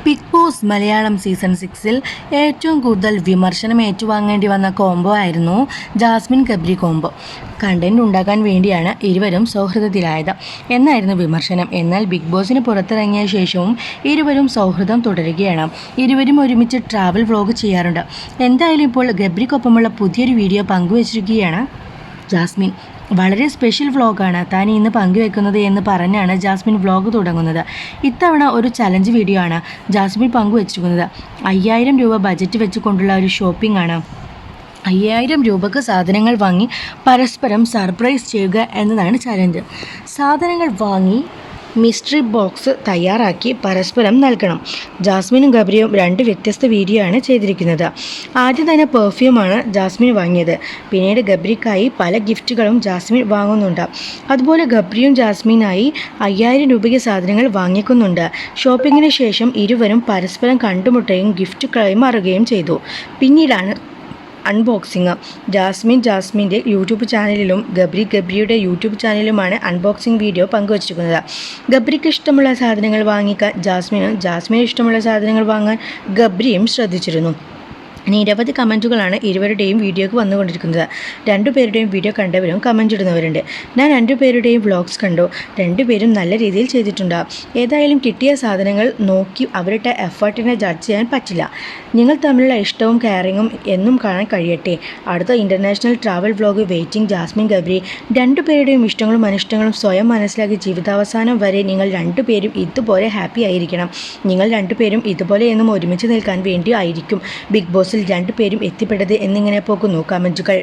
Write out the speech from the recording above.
Big boss Malayalam season 6-ൽ ഏറ്റവും കൂടുതൽ വിമർശനം ഏറ്റുവാങ്ങേണ്ടി വന്ന കോംബോ ആയിരുന്നു ജാസ്മിൻ ഗബ്രി കോംബോ. കണ്ടന്റ് ഉണ്ടാക്കാൻ വേണ്ടിയാണ് ഇരുവരും സൗഹൃദത്തിലായത് എന്നായിരുന്നു വിമർശനം. എന്നാൽ ബിഗ് ബോസിന് പുറത്തിറങ്ങിയ ശേഷവും ഇരുവരും സൗഹൃദം തുടരുകയാണ്. ഇരുവരും ഒരുമിച്ച് ട്രാവൽ വ്ലോഗ് ചെയ്യാറുണ്ട്. എന്തായാലും ഇപ്പോൾ ഗബ്രിക്കൊപ്പമുള്ള പുതിയൊരു വീഡിയോ പങ്കുവച്ചിരിക്കുകയാണ് ജാസ്മിൻ. വളരെ സ്പെഷ്യൽ വ്ലോഗാണ് താൻ ഇന്ന് പങ്കുവെക്കുന്നത് എന്ന് പറഞ്ഞാണ് ജാസ്മിൻ വ്ലോഗ് തുടങ്ങുന്നത്. ഇത്തവണ ഒരു ചലഞ്ച് വീഡിയോ ആണ് ജാസ്മിൻ പങ്കുവച്ചിരിക്കുന്നത്. 5000 രൂപ ബജറ്റ് വെച്ചുകൊണ്ടുള്ള ഒരു ഷോപ്പിംഗ് ആണ്. 5000 രൂപക്ക് സാധനങ്ങൾ വാങ്ങി പരസ്പരം സർപ്രൈസ് ചെയ്യുക എന്നതാണ് ചലഞ്ച്. സാധനങ്ങൾ വാങ്ങി മിസ്റ്ററി ബോക്സ് തയ്യാറാക്കി പരസ്പരം നൽകണം. ജാസ്മിനും ഗബ്രിയും 2 വ്യത്യസ്ത വീഡിയോ ആണ് ചെയ്തിരിക്കുന്നത്. ആദ്യം തന്നെ പെർഫ്യൂമാണ് ജാസ്മിൻ വാങ്ങിയത്. പിന്നീട് ഗബ്രിക്കായി പല ഗിഫ്റ്റുകളും ജാസ്മിൻ വാങ്ങുന്നുണ്ട്. അതുപോലെ ഗബ്രിയും ജാസ്മിനായി 5000 രൂപയ്ക്ക് സാധനങ്ങൾ വാങ്ങിക്കുന്നുണ്ട്. ഷോപ്പിങ്ങിന് ശേഷം ഇരുവരും പരസ്പരം കണ്ടുമുട്ടുകയും ഗിഫ്റ്റ് കൈമാറുകയും ചെയ്തു. പിന്നീടാണ് അൺബോക്സിങ്. ജാസ്മിൻ്റെ യൂട്യൂബ് ചാനലിലും ഗബ്രിയുടെ യൂട്യൂബ് ചാനലിലുമാണ് അൺബോക്സിംഗ് വീഡിയോ പങ്കുവച്ചിരിക്കുന്നത്. ഗബ്രിക്ക് ഇഷ്ടമുള്ള സാധനങ്ങൾ വാങ്ങിക്കാൻ ജാസ്മിന് ഇഷ്ടമുള്ള സാധനങ്ങൾ വാങ്ങാൻ ഗബ്രിയും ശ്രദ്ധിച്ചിരുന്നു. നിരവധി കമൻറ്റുകളാണ് ഇരുവരുടെയും വീഡിയോക്ക് വന്നുകൊണ്ടിരിക്കുന്നത്. 2 പേരുടെയും വീഡിയോ കണ്ടവരും കമൻറ്റ് ഇടുന്നവരുണ്ട്. ഞാൻ 2 പേരുടെയും വ്ളോഗ്സ് കണ്ടു. 2 പേരും നല്ല രീതിയിൽ ചെയ്തിട്ടുണ്ട്. ഏതായാലും കിട്ടിയ സാധനങ്ങൾ നോക്കി അവരുടെ എഫേർട്ടിനെ ജഡ്ജ് ചെയ്യാൻ പറ്റില്ല. നിങ്ങൾ തമ്മിലുള്ള ഇഷ്ടവും കെയറിങ്ങും എന്നും കാണാൻ കഴിയട്ടെ. അടുത്ത international travel vlog waiting. Jasmin Gabri. 2 പേരുടെയും ഇഷ്ടങ്ങളും അനിഷ്ടങ്ങളും സ്വയം മനസ്സിലാക്കി ജീവിതാവസാനം വരെ നിങ്ങൾ 2 പേരും ഇതുപോലെ ഹാപ്പി ആയിരിക്കണം. നിങ്ങൾ 2 പേരും ഇതുപോലെ എന്നും ഒരുമിച്ച് നിൽക്കാൻ വേണ്ടി ആയിരിക്കും ബിഗ് ബോസിൽ 2 പേരും എത്തിപ്പെട്ടത് എന്നിങ്ങനെ പോകുന്നു കമൻറ്റുകൾ.